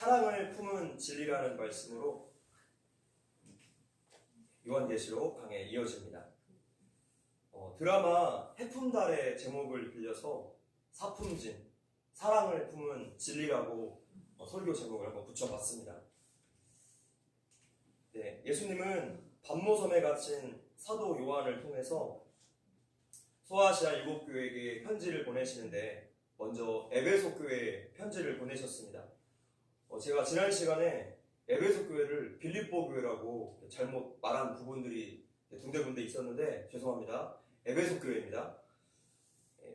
사랑을 품은 진리라는 말씀으로 요한계시록 강에 이어집니다. 드라마 해품달의 제목을 빌려서 사품진, 사랑을 품은 진리라고 설교 제목을 한번 붙여봤습니다. 네, 예수님은 반모섬에 갇힌 사도 요한을 통해서 소아시아 7교회에게 편지를 보내시는데 먼저 에베소 교회에 편지를 보내셨습니다. 제가 지난 시간에 에베소 교회를 빌립보 교회라고 잘못 말한 부분들이 군데군데 있었는데 죄송합니다. 에베소 교회입니다.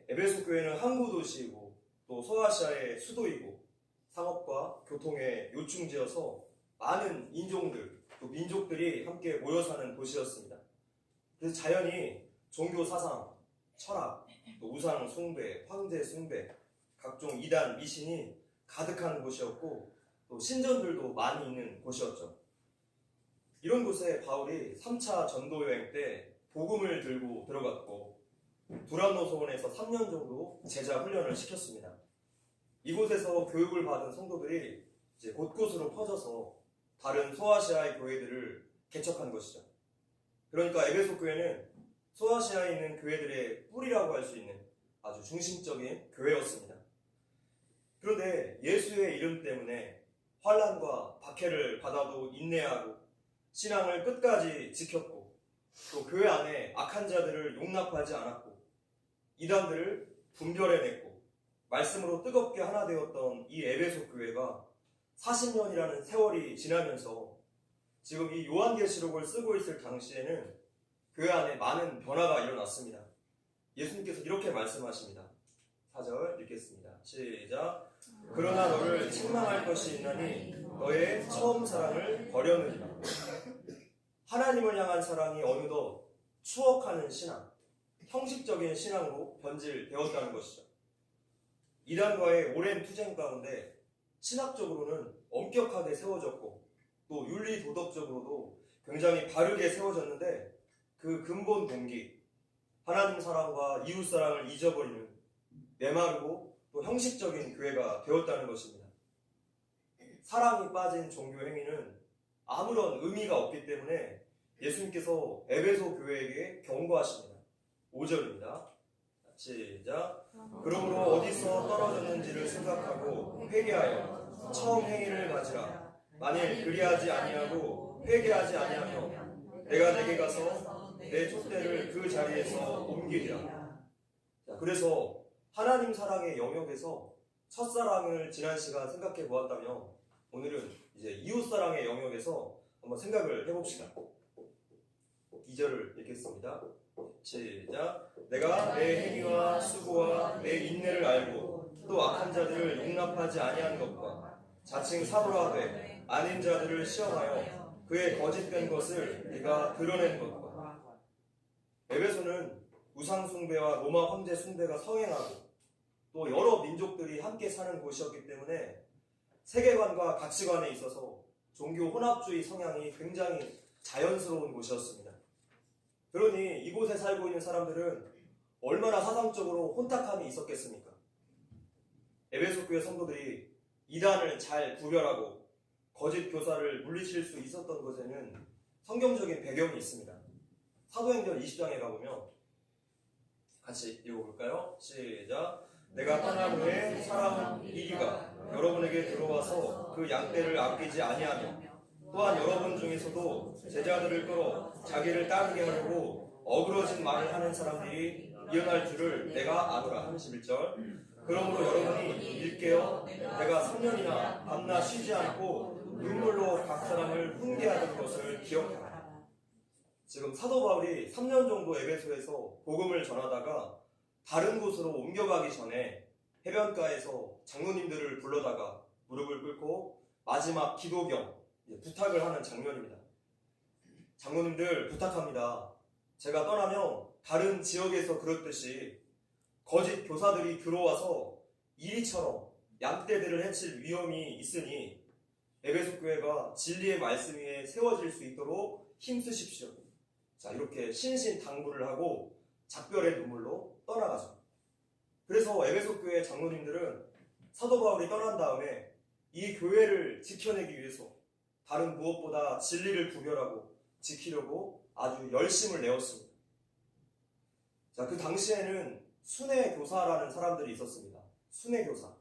에베소 교회는 항구 도시이고 또 소아시아의 수도이고 상업과 교통의 요충지여서 많은 인종들, 또 민족들이 함께 모여 사는 곳이었습니다. 그래서 자연히 종교 사상, 철학, 또 우상 숭배, 황제 숭배, 각종 이단, 미신이 가득한 곳이었고 또 신전들도 많이 있는 곳이었죠. 이런 곳에 바울이 3차 전도 여행 때 복음을 들고 들어갔고 두란노소원에서 3년 정도 제자 훈련을 시켰습니다. 이곳에서 교육을 받은 성도들이 이제 곳곳으로 퍼져서 다른 소아시아의 교회들을 개척한 것이죠. 그러니까 에베소 교회는 소아시아에 있는 교회들의 뿌리라고 할 수 있는 아주 중심적인 교회였습니다. 그런데 예수의 이름 때문에 환난과 박해를 받아도 인내하고 신앙을 끝까지 지켰고 또 교회 안에 악한 자들을 용납하지 않았고 이단들을 분별해냈고 말씀으로 뜨겁게 하나 되었던 이 에베소 교회가 40년이라는 세월이 지나면서 지금 이 요한계시록을 쓰고 있을 당시에는 교회 안에 많은 변화가 일어났습니다. 예수님께서 이렇게 말씀하십니다. 4절 읽겠습니다. 시작. 그러나 너를 책망할 것이 있나니 너의 처음 사랑을 버렸느니라. 하나님을 향한 사랑이 어느덧 추억하는 신앙, 형식적인 신앙으로 변질되었다는 것이죠. 이단과의 오랜 투쟁 가운데 신학적으로는 엄격하게 세워졌고 또 윤리 도덕적으로도 굉장히 바르게 세워졌는데 그 근본 동기, 하나님 사랑과 이웃 사랑을 잊어버리는 메마르고 또 형식적인 교회가 되었다는 것입니다. 사랑이 빠진 종교 행위는 아무런 의미가 없기 때문에 예수님께서 에베소 교회에게 경고하십니다. 5절입니다. 시작. 그러므로 어디서 떨어졌는지를 생각하고 회개하여 처음 행위를 가지라. 만일 그리하지 아니하고 회개하지 아니하며 내가 내게 가서 내 촛대를 그 자리에서 옮기리라. 그래서 하나님 사랑의 영역에서 첫사랑을 지난 시간 생각해 보았다면 오늘은 이제 이웃사랑의 영역에서 한번 생각을 해봅시다. 2절을 읽겠습니다. 시작. 내가 내 행위와 수고와 내 인내를 알고 또 악한 자들을 용납하지 아니한 것과 자칭 사도라되 아닌 자들을 시험하여 그의 거짓된 것을 네가 드러낸 것과. 에베소는 우상 숭배와 로마 황제 숭배가 성행하고 또 여러 민족들이 함께 사는 곳이었기 때문에 세계관과 가치관에 있어서 종교 혼합주의 성향이 굉장히 자연스러운 곳이었습니다. 그러니 이곳에 살고 있는 사람들은 얼마나 사상적으로 혼탁함이 있었겠습니까? 에베소 교회 성도들이 이단을 잘 구별하고 거짓 교사를 물리칠 수 있었던 것에는 성경적인 배경이 있습니다. 사도행전 20장에 가보면 같이 읽어볼까요? 시작. 내가 떠난 후에 사람은 이리가 여러분에게 들어와서 그 양떼를 아끼지 아니하며 또한 여러분 중에서도 제자들을 끌어 자기를 따르게 하려고 어그러진 말을 하는 사람들이 일어날 줄을 내가 아노라. 31절. 그러므로 여러분이 일깨어 내가 3년이나 밤낮 쉬지 않고 눈물로 각 사람을 훈계하는 것을 기억하라. 지금 사도 바울이 3년 정도 에베소에서 복음을 전하다가 다른 곳으로 옮겨가기 전에 해변가에서 장로님들을 불러다가 무릎을 꿇고 마지막 기도 겸 부탁을 하는 장면입니다. 장로님들 부탁합니다. 제가 떠나면 다른 지역에서 그렇듯이 거짓 교사들이 들어와서 이리처럼 양떼들을 해칠 위험이 있으니 에베소 교회가 진리의 말씀 위에 세워질 수 있도록 힘쓰십시오. 자, 이렇게 신신당부를 하고 작별의 눈물로 떠나가죠. 그래서 에베소 교회 장로님들은 사도 바울이 떠난 다음에 이 교회를 지켜내기 위해서 다른 무엇보다 진리를 구별하고 지키려고 아주 열심을 내었습니다. 자, 그 당시에는 순회교사라는 사람들이 있었습니다. 순회교사.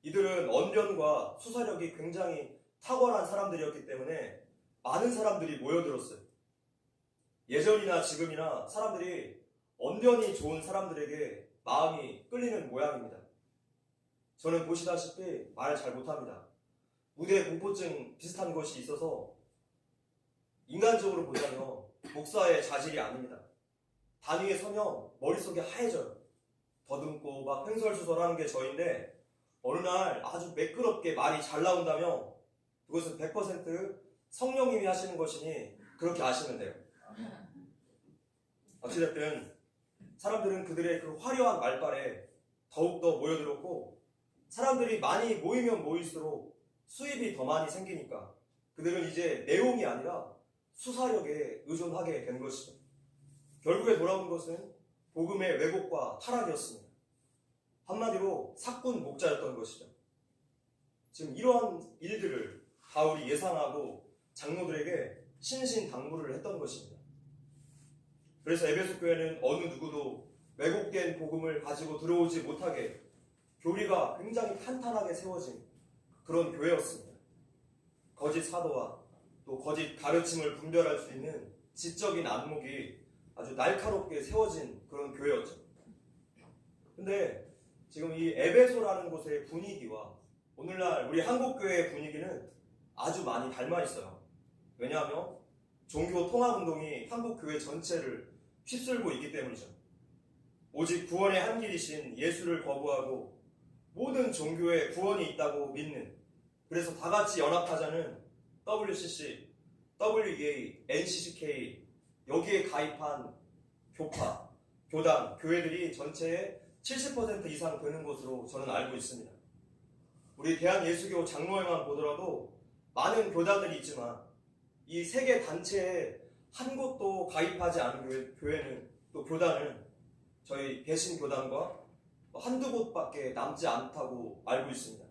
이들은 언변과 수사력이 굉장히 탁월한 사람들이었기 때문에 많은 사람들이 모여들었어요. 예전이나 지금이나 사람들이 언변이 좋은 사람들에게 마음이 끌리는 모양입니다. 저는 보시다시피 말 잘 못합니다. 무대 공포증 비슷한 것이 있어서 인간적으로 보자면 목사의 자질이 아닙니다. 단위에 서면 머릿속이 하얘져요. 더듬고 막 횡설수설하는 게 저인데 어느 날 아주 매끄럽게 말이 잘 나온다면 그것은 100% 성령님이 하시는 것이니 그렇게 아시면 돼요. 어찌됐든 사람들은 그들의 그 화려한 말발에 더욱더 모여들었고 사람들이 많이 모이면 모일수록 수입이 더 많이 생기니까 그들은 이제 내용이 아니라 수사력에 의존하게 된 것이죠. 결국에 돌아온 것은 복음의 왜곡과 타락이었습니다. 한마디로 사꾼 목자였던 것이죠. 지금 이러한 일들을 바울이 예상하고 장로들에게 신신당부를 했던 것입니다. 그래서 에베소 교회는 어느 누구도 왜곡된 복음을 가지고 들어오지 못하게 교리가 굉장히 탄탄하게 세워진 그런 교회였습니다. 거짓 사도와 또 거짓 가르침을 분별할 수 있는 지적인 안목이 아주 날카롭게 세워진 그런 교회였죠. 근데 지금 이 에베소라는 곳의 분위기와 오늘날 우리 한국교회의 분위기는 아주 많이 닮아 있어요. 왜냐하면 종교 통합운동이 한국교회 전체를 휩쓸고 있기 때문이죠. 오직 구원의 한 길이신 예수를 거부하고 모든 종교에 구원이 있다고 믿는, 그래서 다 같이 연합하자는 WCC, WEA, NCCK 여기에 가입한 교파, 교단, 교회들이 전체의 70% 이상 되는 것으로 저는 알고 있습니다. 우리 대한예수교 장로회만 보더라도 많은 교단들이 있지만 이 세 개 단체에 한 곳도 가입하지 않은 교회는 또 교단은 저희 개신교단과 한두 곳밖에 남지 않다고 알고 있습니다.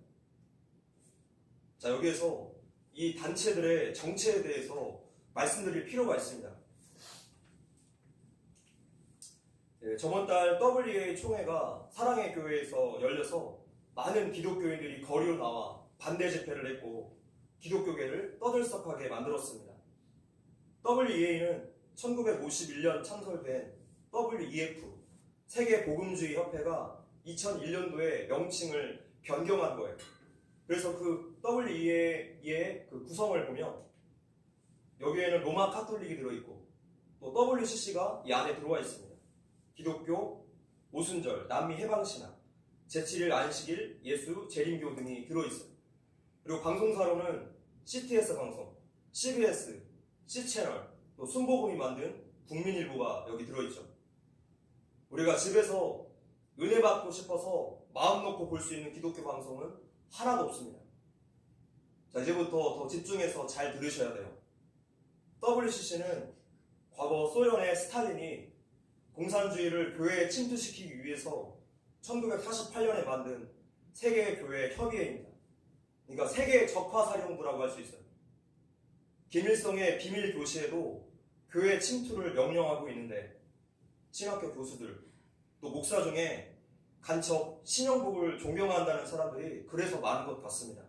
자, 여기에서 이 단체들의 정체에 대해서 말씀드릴 필요가 있습니다. 저번 달 WA 총회가 사랑의 교회에서 열려서 많은 기독교인들이 거리로 나와 반대 집회를 했고 기독교계를 떠들썩하게 만들었습니다. WEA는 1951년 창설된 WEF, 세계복음주의 협회가 2001년도에 명칭을 변경한 거예요. 그래서 그 WEA의 그 구성을 보면 여기에는 로마 카톨릭이 들어있고 또 WCC가 이 안에 들어와 있습니다. 기독교, 오순절, 남미 해방신학, 제7일 안식일, 예수, 재림교 등이 들어있어요. 그리고 방송사로는 CTS 방송, CBS, C채널, 또 순복음이 만든 국민일보가 여기 들어있죠. 우리가 집에서 은혜 받고 싶어서 마음 놓고 볼 수 있는 기독교 방송은 하나도 없습니다. 자, 이제부터 더 집중해서 잘 들으셔야 돼요. WCC는 과거 소련의 스탈린이 공산주의를 교회에 침투시키기 위해서 1948년에 만든 세계교회 협의회입니다. 그러니까 세계 적화사령부라고 할 수 있어요. 김일성의 비밀 교시에도 교회 침투를 명령하고 있는데 신학교 교수들 또 목사 중에 간첩 신영복을 존경한다는 사람들이 그래서 많은 것 같습니다.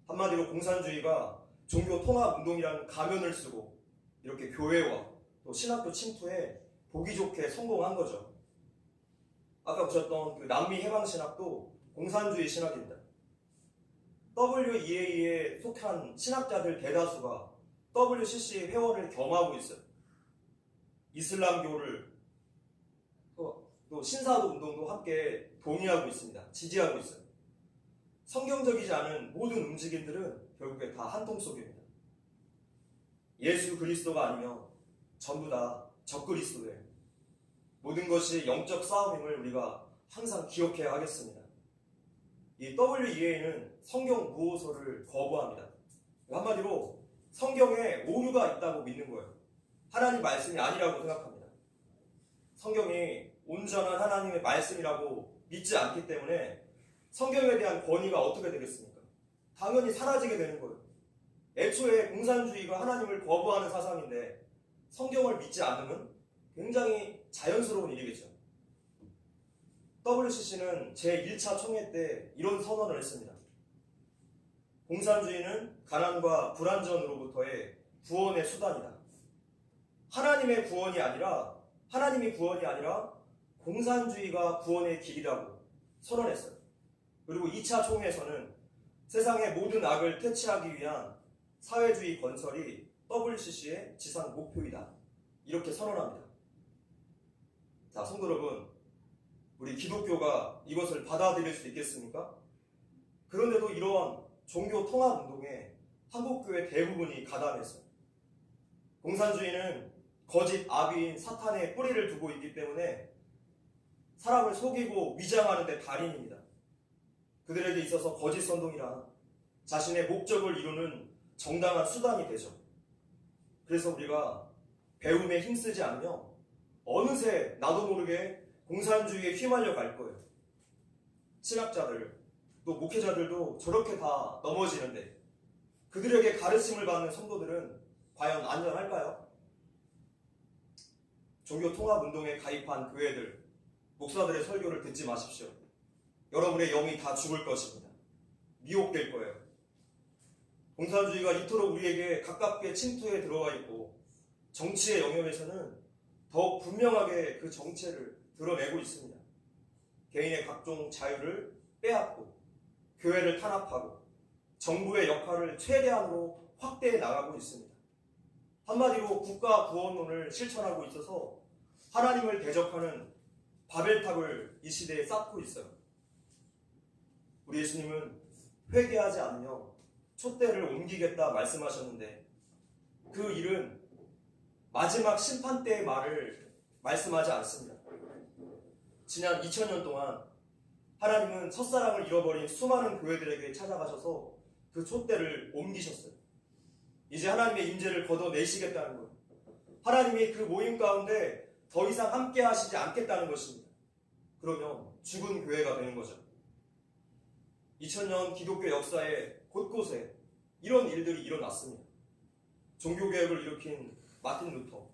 한마디로 공산주의가 종교 통합운동이라는 가면을 쓰고 이렇게 교회와 또 신학교 침투에 보기 좋게 성공한 거죠. 아까 보셨던 그 남미 해방신학도 공산주의 신학입니다. WEA에 속한 신학자들 대다수가 WCC 회원을 겸하고 있어요. 이슬람교를 또 신사도 운동도 함께 동의하고 있습니다. 지지하고 있어요. 성경적이지 않은 모든 움직임들은 결국에 다 한 통 속입니다. 예수 그리스도가 아니면 전부 다 적그리스도예요. 모든 것이 영적 싸움임을 우리가 항상 기억해야 하겠습니다. 이 WEA는 성경 무호서를 거부합니다. 한마디로 성경에 오류가 있다고 믿는 거예요. 하나님 말씀이 아니라고 생각합니다. 성경이 온전한 하나님의 말씀이라고 믿지 않기 때문에 성경에 대한 권위가 어떻게 되겠습니까? 당연히 사라지게 되는 거예요. 애초에 공산주의가 하나님을 거부하는 사상인데 성경을 믿지 않으면 굉장히 자연스러운 일이겠죠. WCC는 제1차 총회 때 이런 선언을 했습니다. 공산주의는 가난과 불안전으로부터의 구원의 수단이다. 하나님이 구원이 아니라 공산주의가 구원의 길이라고 선언했어요. 그리고 2차 총회에서는 세상의 모든 악을 퇴치하기 위한 사회주의 건설이 WCC의 지상 목표이다. 이렇게 선언합니다. 자, 성도 여러분, 우리 기독교가 이것을 받아들일 수 있겠습니까? 그런데도 이러한 종교 통합 운동에 한국교회 대부분이 가담했어요. 공산주의는 거짓 아비인 사탄의 뿌리를 두고 있기 때문에 사람을 속이고 위장하는 데 달인입니다. 그들에게 있어서 거짓 선동이란 자신의 목적을 이루는 정당한 수단이 되죠. 그래서 우리가 배움에 힘쓰지 않으면 어느새 나도 모르게 공산주의에 휘말려 갈 거예요. 신학자들, 또 목회자들도 저렇게 다 넘어지는데 그들에게 가르침을 받는 성도들은 과연 안전할까요? 종교통합운동에 가입한 교회들, 목사들의 설교를 듣지 마십시오. 여러분의 영이 다 죽을 것입니다. 미혹될 거예요. 공산주의가 이토록 우리에게 가깝게 침투해 들어와 있고 정치의 영역에서는 더욱 분명하게 그 정체를 드러내고 있습니다. 개인의 각종 자유를 빼앗고 교회를 탄압하고 정부의 역할을 최대한으로 확대해 나가고 있습니다. 한마디로 국가 구원론을 실천하고 있어서 하나님을 대적하는 바벨탑을 이 시대에 쌓고 있어요. 우리 예수님은 회개하지 않으면 촛대를 옮기겠다 말씀하셨는데 그 일은 마지막 심판 때의 말을 말씀하지 않습니다. 지난 2000년 동안 하나님은 첫사랑을 잃어버린 수많은 교회들에게 찾아가셔서 그 촛대를 옮기셨어요. 이제 하나님의 임재를 걷어내시겠다는 거예요. 하나님이 그 모임 가운데 더 이상 함께 하시지 않겠다는 것입니다. 그러면 죽은 교회가 되는 거죠. 2000년 기독교 역사에 곳곳에 이런 일들이 일어났습니다. 종교개혁을 일으킨 마틴 루터,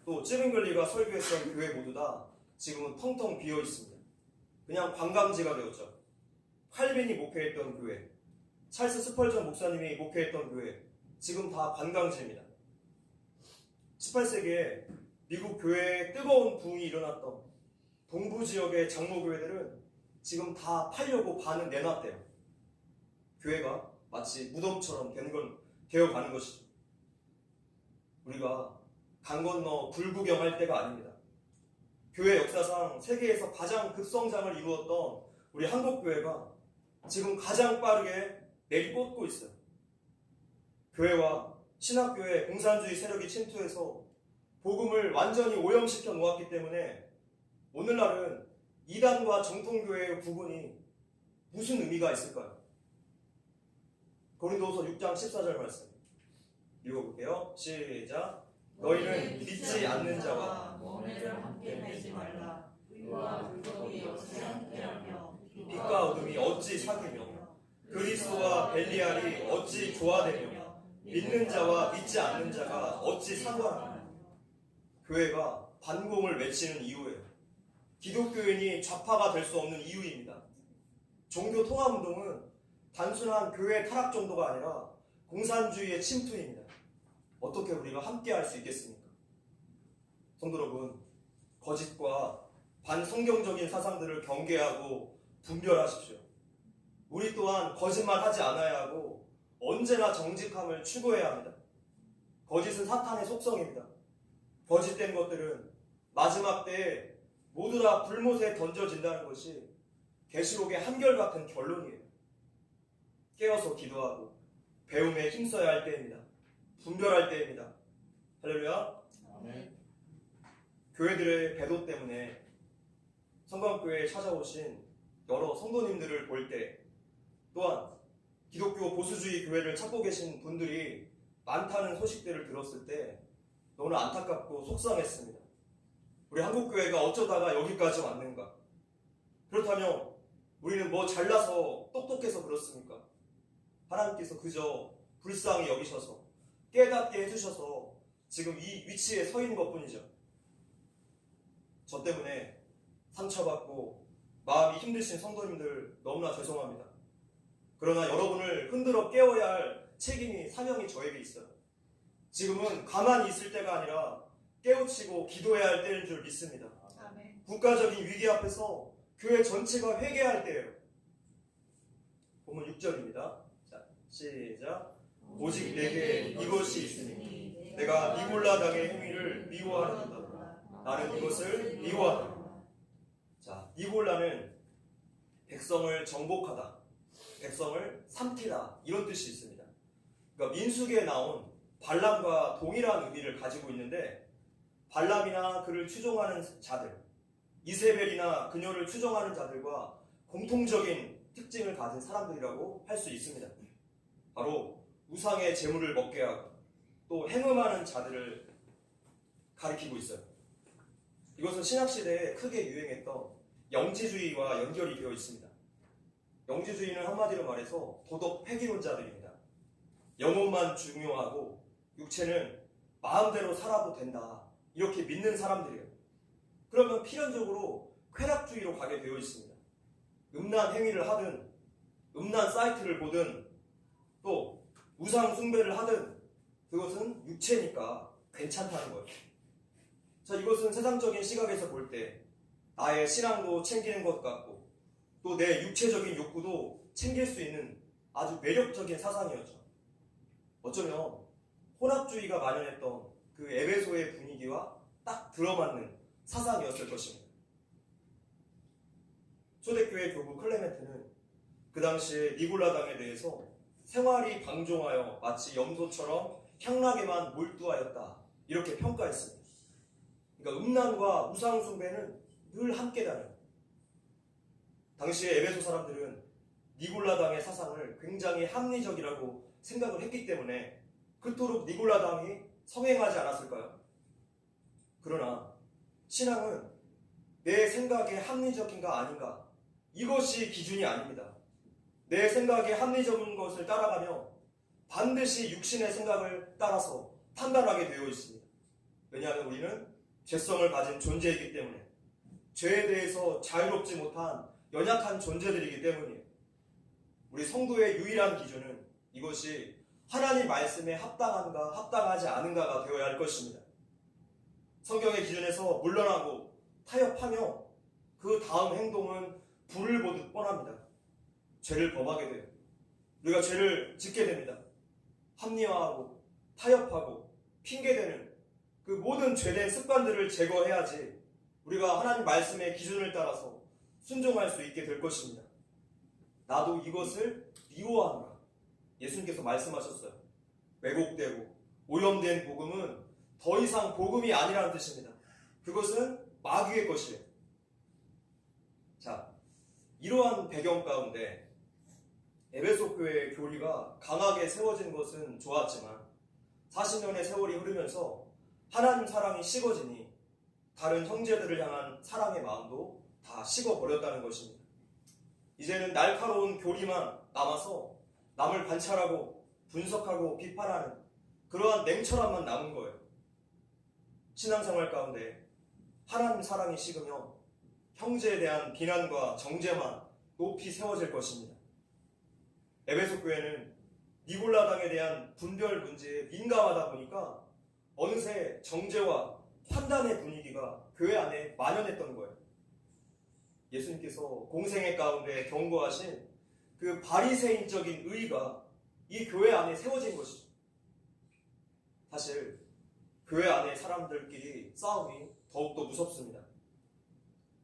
또 찌른글리가 설교했던 교회 모두 다 지금은 텅텅 비어 있습니다. 그냥 관광지가 되었죠. 칼빈이 목회했던 교회, 찰스 스펄전 목사님이 목회했던 교회, 지금 다 관광지입니다. 18세기에 미국 교회에 뜨거운 부흥이 일어났던 동부 지역의 장로교회들은 지금 다 팔려고 반은 내놨대요. 교회가 마치 무덤처럼 되어가는 것이죠. 우리가 강 건너 불구경할 때가 아닙니다. 교회 역사상 세계에서 가장 급성장을 이루었던 우리 한국교회가 지금 가장 빠르게 내리꽂고 있어요. 교회와 신학교에 공산주의 세력이 침투해서 복음을 완전히 오염시켜 놓았기 때문에 오늘날은 이단과 정통교회의 구분이 무슨 의미가 있을까요? 고린도후서 6장 14절 말씀 읽어볼게요. 시작. 너희는 믿지 않는 자와 원해를 함께 내지 말라. 의와 불법이 어찌 함께하며 빛과 어둠이 어찌 사귀며 그리스도와 벨리알이 어찌 조화되며 믿는 자와 믿지 않는 자가 어찌 상관하며. 교회가 반공을 외치는 이유예요. 기독교인이 좌파가 될 수 없는 이유입니다. 종교 통합운동은 단순한 교회 타락 정도가 아니라 공산주의의 침투입니다. 어떻게 우리가 함께 할 수 있겠습니까? 성도 여러분, 거짓과 반성경적인 사상들을 경계하고 분별하십시오. 우리 또한 거짓말 하지 않아야 하고 언제나 정직함을 추구해야 합니다. 거짓은 사탄의 속성입니다. 거짓된 것들은 마지막 때에 모두 다 불못에 던져진다는 것이 계시록의 한결같은 결론이에요. 깨어서 기도하고 배움에 힘써야 할 때입니다. 분별할 때입니다. 할렐루야. 아멘. 교회들의 배도 때문에 성광교회에 찾아오신 여러 성도님들을 볼 때, 또한 기독교 보수주의 교회를 찾고 계신 분들이 많다는 소식들을 들었을 때 너무 안타깝고 속상했습니다. 우리 한국교회가 어쩌다가 여기까지 왔는가? 그렇다면 우리는 뭐 잘나서 똑똑해서 그렇습니까? 하나님께서 그저 불쌍히 여기셔서 깨닫게 해주셔서 지금 이 위치에 서 있는 것뿐이죠. 저 때문에 상처받고 마음이 힘드신 성도님들 너무나 죄송합니다. 그러나 여러분을 흔들어 깨워야 할 책임이, 사명이 저에게 있어요. 지금은 가만히 있을 때가 아니라 깨우치고 기도해야 할 때인 줄 믿습니다. 아멘. 국가적인 위기 앞에서 교회 전체가 회개할 때예요. 본문 6절입니다. 자, 시작. 오직 내게 이것이 있으니 내가 니골라 당의 행위를 미워하는다. 나는 이것을 미워하다. 자, 니골라는 백성을 정복하다, 백성을 삼키다, 이런 뜻이 있습니다. 그러니까 민수기에 나온 발람과 동일한 의미를 가지고 있는데, 발람이나 그를 추종하는 자들, 이세벨이나 그녀를 추종하는 자들과 공통적인 특징을 가진 사람들이라고 할 수 있습니다. 바로 우상의 재물을 먹게 하고 또 행음하는 자들을 가리키고 있어요. 이것은 신학시대에 크게 유행했던 영지주의와 연결이 되어 있습니다. 영지주의는 한마디로 말해서 도덕 폐기론자들입니다. 영혼만 중요하고 육체는 마음대로 살아도 된다, 이렇게 믿는 사람들이에요. 그러면 필연적으로 쾌락주의로 가게 되어 있습니다. 음란 행위를 하든 음란 사이트를 보든 또 우상 숭배를 하든 그것은 육체니까 괜찮다는 거예요. 자, 이것은 세상적인 시각에서 볼 때 나의 신앙도 챙기는 것 같고 또 내 육체적인 욕구도 챙길 수 있는 아주 매력적인 사상이었죠. 어쩌면 혼합주의가 만연했던 그 에베소의 분위기와 딱 들어맞는 사상이었을 것입니다. 초대교회 교부 클레멘트는 그 당시에 니골라당에 대해서 생활이 방종하여 마치 염소처럼 향락에만 몰두하였다, 이렇게 평가했습니다. 그러니까 음란과 우상 숭배는 늘 함께 다녀요. 당시에 에베소 사람들은 니골라당의 사상을 굉장히 합리적이라고 생각을 했기 때문에 그토록 니골라당이 성행하지 않았을까요? 그러나 신앙은 내 생각에 합리적인가 아닌가, 이것이 기준이 아닙니다. 내 생각에 합리적인 것을 따라가며 반드시 육신의 생각을 따라서 판단하게 되어 있습니다. 왜냐하면 우리는 죄성을 가진 존재이기 때문에, 죄에 대해서 자유롭지 못한 연약한 존재들이기 때문이에요. 우리 성도의 유일한 기준은 이것이 하나님 말씀에 합당한가 합당하지 않은가가 되어야 할 것입니다. 성경의 기준에서 물러나고 타협하며 그 다음 행동은 불을 보듯 뻔합니다. 죄를 범하게 돼요. 우리가 죄를 짓게 됩니다. 합리화하고 타협하고 핑계대는 그 모든 죄된 습관들을 제거해야지 우리가 하나님 말씀의 기준을 따라서 순종할 수 있게 될 것입니다. 나도 이것을 미워하노라, 예수님께서 말씀하셨어요. 왜곡되고 오염된 복음은 더 이상 복음이 아니라는 뜻입니다. 그것은 마귀의 것이에요. 자, 이러한 배경 가운데 에베소 교회의 교리가 강하게 세워진 것은 좋았지만 40년의 세월이 흐르면서 하나님 사랑이 식어지니 다른 형제들을 향한 사랑의 마음도 다 식어버렸다는 것입니다. 이제는 날카로운 교리만 남아서 남을 관찰하고 분석하고 비판하는 그러한 냉철함만 남은 거예요. 신앙생활 가운데 하나님 사랑이 식으며 형제에 대한 비난과 정죄만 높이 세워질 것입니다. 에베소 교회는 니골라당에 대한 분별 문제에 민감하다 보니까 어느새 정죄와 판단의 분위기가 교회 안에 만연했던 거예요. 예수님께서 공생애 가운데 경고하신 그 바리새인적인 의의가 이 교회 안에 세워진 것이죠. 사실 교회 안에 사람들끼리 싸움이 더욱더 무섭습니다.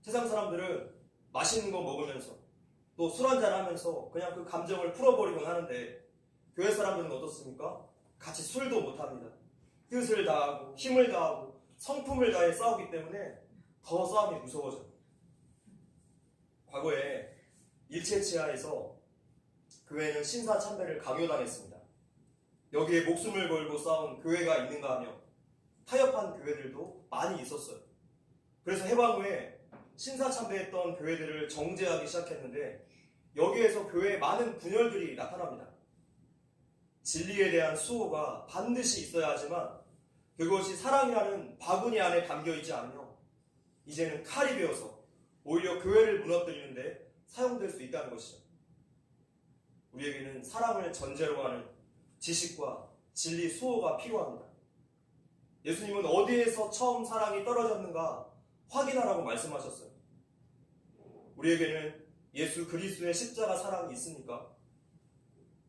세상 사람들은 맛있는 거 먹으면서 또 술 한잔 하면서 그냥 그 감정을 풀어버리곤 하는데, 교회 사람들은 어떻습니까? 같이 술도 못합니다. 뜻을 다하고 힘을 다하고 성품을 다해 싸우기 때문에 더 싸움이 무서워져요. 과거에 일체치하에서 교회는 신사참배를 강요당했습니다. 여기에 목숨을 걸고 싸운 교회가 있는가 하며 타협한 교회들도 많이 있었어요. 그래서 해방 후에 신사참배했던 교회들을 정죄하기 시작했는데 여기에서 교회에 많은 분열들이 나타납니다. 진리에 대한 수호가 반드시 있어야 하지만 그것이 사랑이라는 바구니 안에 담겨있지 않으며 이제는 칼이 되어서 오히려 교회를 무너뜨리는데 사용될 수 있다는 것이죠. 우리에게는 사랑을 전제로 하는 지식과 진리 수호가 필요합니다. 예수님은 어디에서 처음 사랑이 떨어졌는가 확인하라고 말씀하셨어요. 우리에게는 예수 그리스도의 십자가 사랑이 있습니까?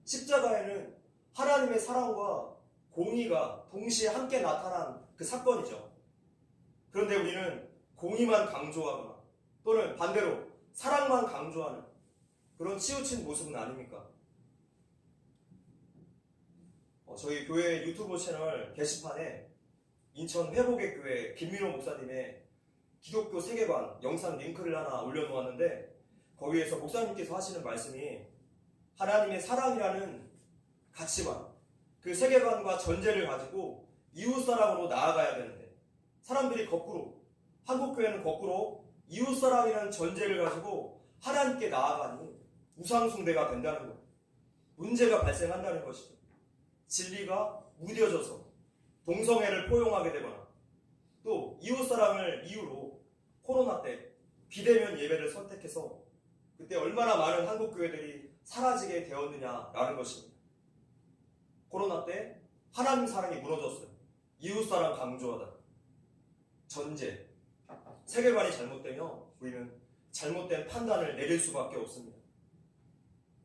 십자가에는 하나님의 사랑과 공의가 동시에 함께 나타난 그 사건이죠. 그런데 우리는 공의만 강조하거나 또는 반대로 사랑만 강조하는 그런 치우친 모습은 아닙니까? 저희 교회 유튜브 채널 게시판에 인천 회복의 교회 김민호 목사님의 기독교 세계관 영상 링크를 하나 올려놓았는데 거기에서 목사님께서 하시는 말씀이 하나님의 사랑이라는 가치관, 그 세계관과 전제를 가지고 이웃사랑으로 나아가야 되는데 사람들이 거꾸로, 한국교회는 거꾸로 이웃사랑이라는 전제를 가지고 하나님께 나아가니 우상숭배가 된다는 거예요. 문제가 발생한다는 것이죠. 진리가 무뎌져서 동성애를 포용하게 되거나 또 이웃사랑을 이유로 코로나 때 비대면 예배를 선택해서 그때 얼마나 많은 한국교회들이 사라지게 되었느냐라는 것입니다. 코로나 때 하나님 사랑이 무너졌어요. 이웃사랑 강조하다. 전제, 세계관이 잘못되면 우리는 잘못된 판단을 내릴 수밖에 없습니다.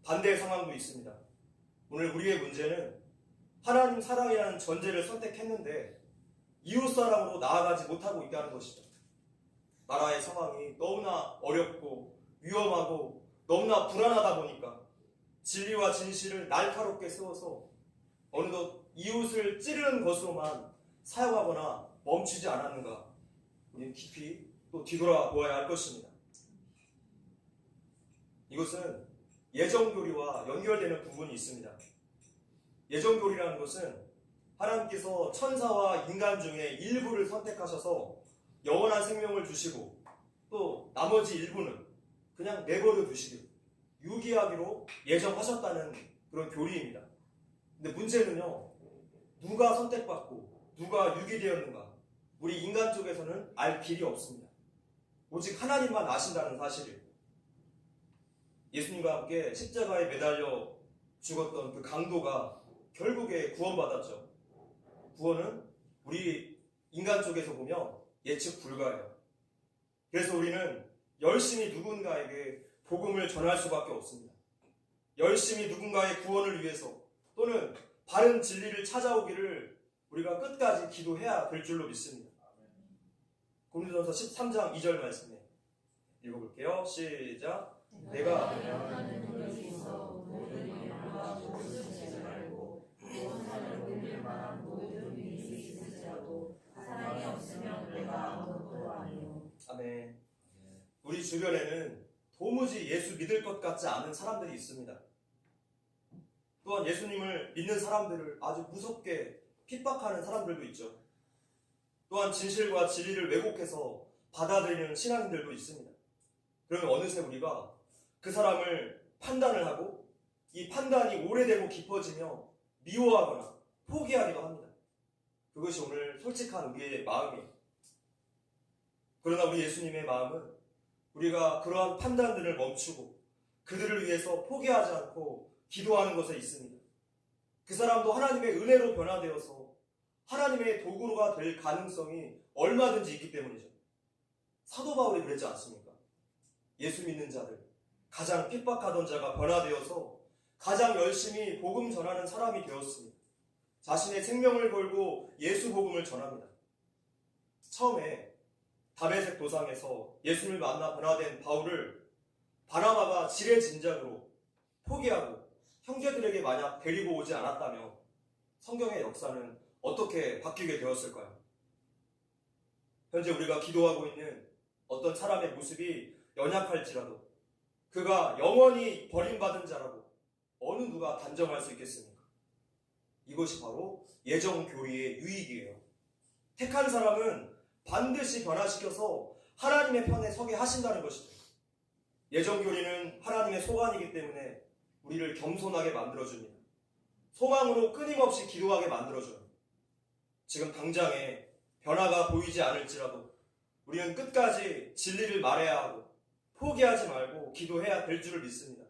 반대의 상황도 있습니다. 오늘 우리의 문제는 하나님 사랑이라는 전제를 선택했는데 이웃사랑으로 나아가지 못하고 있다는 것이죠. 나라의 상황이 너무나 어렵고 위험하고 너무나 불안하다 보니까 진리와 진실을 날카롭게 세워서 어느덧 이웃을 찌르는 것으로만 사용하거나 멈추지 않았는가 우리는 깊이 또 뒤돌아보아야 할 것입니다. 이것은 예정교리와 연결되는 부분이 있습니다. 예정교리라는 것은 하나님께서 천사와 인간 중에 일부를 선택하셔서 영원한 생명을 주시고 또 나머지 일부는 그냥 내버려 두시기로 유기하기로 예정하셨다는 그런 교리입니다. 근데 문제는요, 누가 선택받고 누가 유기되었는가 우리 인간 쪽에서는 알 길이 없습니다. 오직 하나님만 아신다는 사실이에요. 예수님과 함께 십자가에 매달려 죽었던 그 강도가 결국에 구원받았죠. 구원은 우리 인간 쪽에서 보면 예측 불가해요. 그래서 우리는 열심히 누군가에게 복음을 전할 수밖에 없습니다. 열심히 누군가의 구원을 위해서 또는 바른 진리를 찾아오기를 우리가 끝까지 기도해야 될 줄로 믿습니다. 고린도전서 13장 2절 말씀에 읽어볼게요. 시작. 내가 아멘. 우리 주변에는 도무지 예수 믿을 것 같지 않은 사람들이 있습니다. 또한 예수님을 믿는 사람들을 아주 무섭게 핍박하는 사람들도 있죠. 또한 진실과 진리를 왜곡해서 받아들이는 신앙인들도 있습니다. 그러면 어느새 우리가 그 사람을 판단을 하고 이 판단이 오래되고 깊어지며 미워하거나 포기하기도 합니다. 그것이 오늘 솔직한 우리의 마음이에요. 그러나 우리 예수님의 마음은 우리가 그러한 판단들을 멈추고 그들을 위해서 포기하지 않고 기도하는 것에 있습니다. 그 사람도 하나님의 은혜로 변화되어서 하나님의 도구가 될 가능성이 얼마든지 있기 때문이죠. 사도 바울이 그랬지 않습니까? 예수 믿는 자들, 가장 핍박하던 자가 변화되어서 가장 열심히 복음 전하는 사람이 되었습니다. 자신의 생명을 걸고 예수 복음을 전합니다. 처음에 다메섹 도상에서 예수를 만나 변화된 바울을 바나바가 지레진작으로 포기하고 형제들에게 만약 데리고 오지 않았다면 성경의 역사는 어떻게 바뀌게 되었을까요? 현재 우리가 기도하고 있는 어떤 사람의 모습이 연약할지라도 그가 영원히 버림받은 자라고 어느 누가 단정할 수 있겠습니까? 이것이 바로 예정교리의 유익이에요. 택한 사람은 반드시 변화시켜서 하나님의 편에 서게 하신다는 것이죠. 예정교리는 하나님의 소관이기 때문에 우리를 겸손하게 만들어줍니다. 소망으로 끊임없이 기도하게 만들어줘요. 지금 당장에 변화가 보이지 않을지라도 우리는 끝까지 진리를 말해야 하고 포기하지 말고 기도해야 될 줄을 믿습니다.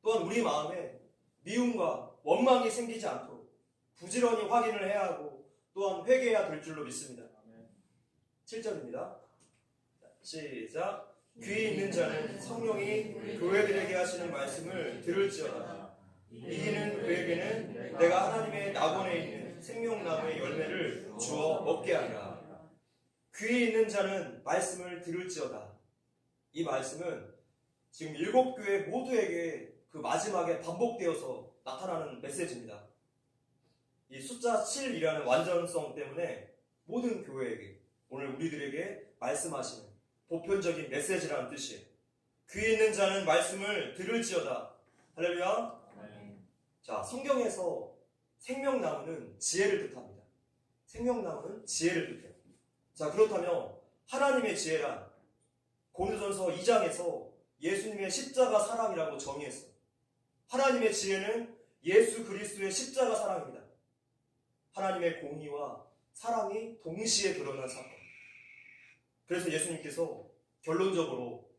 또한 우리 마음에 미움과 원망이 생기지 않도록 부지런히 확인을 해야 하고 또한 회개해야 될 줄로 믿습니다. 7절입니다. 시작. 귀 있는 자는 성령이 교회들에게 하시는 말씀을 들을지어다. 이기는 그에게는 내가 하나님의 낙원에 있는 생명나무의 열매를 주어 먹게 하리라. 귀 있는 자는 말씀을 들을지어다. 이 말씀은 지금 7교회 모두에게 그 마지막에 반복되어서 나타나는 메시지입니다. 이 숫자 7이라는 완전성 때문에 모든 교회에게 오늘 우리들에게 말씀하시는 보편적인 메시지라는 뜻이에요. 귀 있는 자는 말씀을 들을지어다. 할렐루야. 자, 성경에서 생명나무는 지혜를 뜻합니다. 생명나무는 지혜를 뜻해요. 자, 그렇다면 하나님의 지혜란 고린도전서 2장에서 예수님의 십자가 사랑이라고 정의했어요. 하나님의 지혜는 예수 그리스도의 십자가 사랑입니다. 하나님의 공의와 사랑이 동시에 드러난 사건. 그래서 예수님께서 결론적으로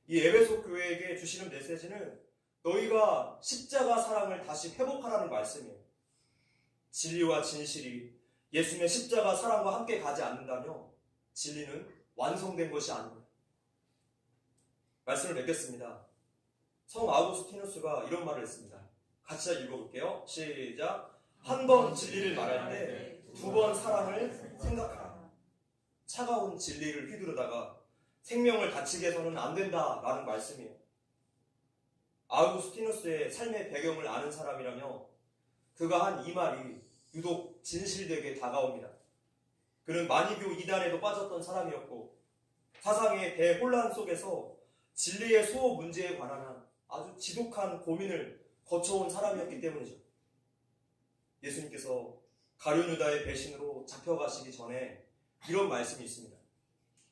이 에베소 교회에게 주시는 메시지는 너희가 십자가 사랑을 다시 회복하라는 말씀이에요. 진리와 진실이 예수님의 십자가 사랑과 함께 가지 않는다면 진리는 완성된 것이 아닙니다. 말씀을 맺겠습니다. 성 아우구스티누스가 이런 말을 했습니다. 같이 읽어볼게요. 시작. 한 번 진리를 말할 때 2번 사랑을 생각하라. 차가운 진리를 휘두르다가 생명을 다치게 해서는 안 된다라는 말씀이에요. 아우구스티누스의 삶의 배경을 아는 사람이라면 그가 한 이 말이 유독 진실되게 다가옵니다. 그는 마니교 이단에도 빠졌던 사람이었고 사상의 대혼란 속에서 진리의 수호 문제에 관한 아주 지독한 고민을 거쳐온 사람이었기 때문이죠. 예수님께서 가룟 유다의 배신으로 잡혀가시기 전에 이런 말씀이 있습니다.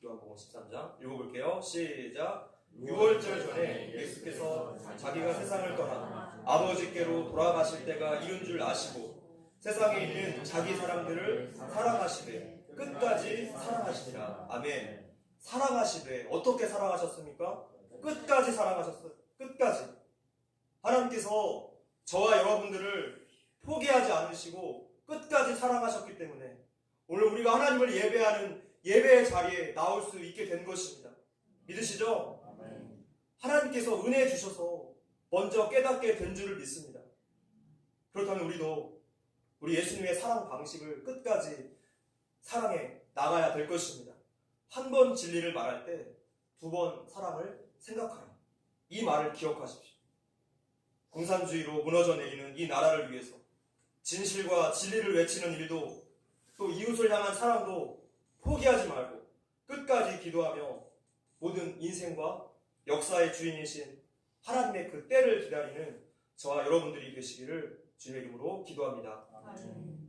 요한복음 13장 읽어볼게요. 시작. 6월절 전에 예수께서 자기가 세상을 떠나 아버지께로 돌아가실 때가 이른 줄 아시고 세상에 있는 자기 사람들을 사랑하시되 끝까지 사랑하시니라. 아멘. 사랑하시되 어떻게 사랑하셨습니까? 끝까지 사랑하셨어요. 끝까지. 하나님께서 저와 여러분들을 포기하지 않으시고 끝까지 사랑하셨기 때문에 오늘 우리가 하나님을 예배하는 예배의 자리에 나올 수 있게 된 것입니다. 믿으시죠? 하나님께서 은혜 주셔서 먼저 깨닫게 된 줄을 믿습니다. 그렇다면 우리도 우리 예수님의 사랑 방식을 끝까지 사랑해 나가야 될 것입니다. 한 번 진리를 말할 때 2번 사랑을 생각하라. 이 말을 기억하십시오. 공산주의로 무너져 내리는 이 나라를 위해서 진실과 진리를 외치는 일도 또 이웃을 향한 사랑도 포기하지 말고 끝까지 기도하며 모든 인생과 역사의 주인이신 하나님의 그 때를 기다리는 저와 여러분들이 되시기를 주님의 이름으로 기도합니다. 아멘.